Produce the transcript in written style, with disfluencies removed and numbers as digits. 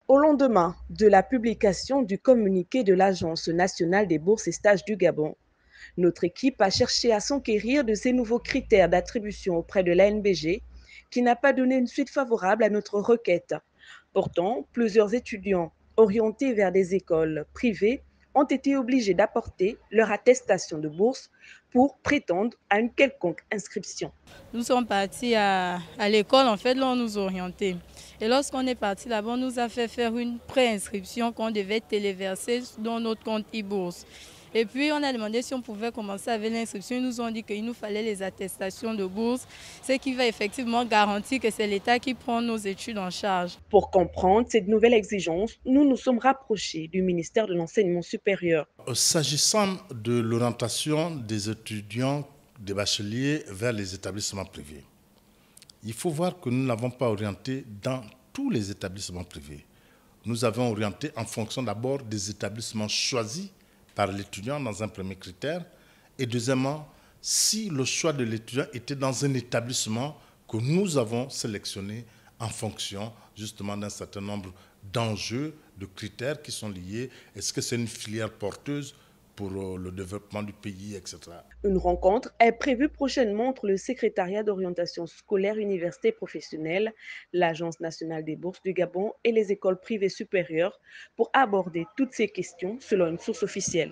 Au lendemain de la publication du communiqué de l'Agence nationale des bourses et stages du Gabon, notre équipe a cherché à s'enquérir de ces nouveaux critères d'attribution auprès de l'ANBG qui n'a pas donné une suite favorable à notre requête. Pourtant, plusieurs étudiants orientés vers des écoles privées ont été obligés d'apporter leur attestation de bourse pour prétendre à une quelconque inscription. Nous sommes partis à l'école, en fait, là, on nous orientait. Et lorsqu'on est parti là-bas, on nous a fait faire une préinscription qu'on devait téléverser dans notre compte e-bourse. Et puis, on a demandé si on pouvait commencer avec l'inscription. Ils nous ont dit qu'il nous fallait les attestations de bourse, ce qui va effectivement garantir que c'est l'État qui prend nos études en charge. Pour comprendre cette nouvelle exigence, nous nous sommes rapprochés du ministère de l'Enseignement supérieur. S'agissant de l'orientation des étudiants, des bacheliers vers les établissements privés, il faut voir que nous ne l'avons pas orienté dans tous les établissements privés. Nous avons orienté en fonction d'abord des établissements choisis par l'étudiant dans un premier critère, et deuxièmement, si le choix de l'étudiant était dans un établissement que nous avons sélectionné en fonction justement d'un certain nombre d'enjeux, de critères qui sont liés. Est-ce que c'est une filière porteuse pour le développement du pays, etc. Une rencontre est prévue prochainement entre le secrétariat d'orientation scolaire, université professionnelle, l'Agence nationale des bourses du Gabon et les écoles privées supérieures pour aborder toutes ces questions selon une source officielle.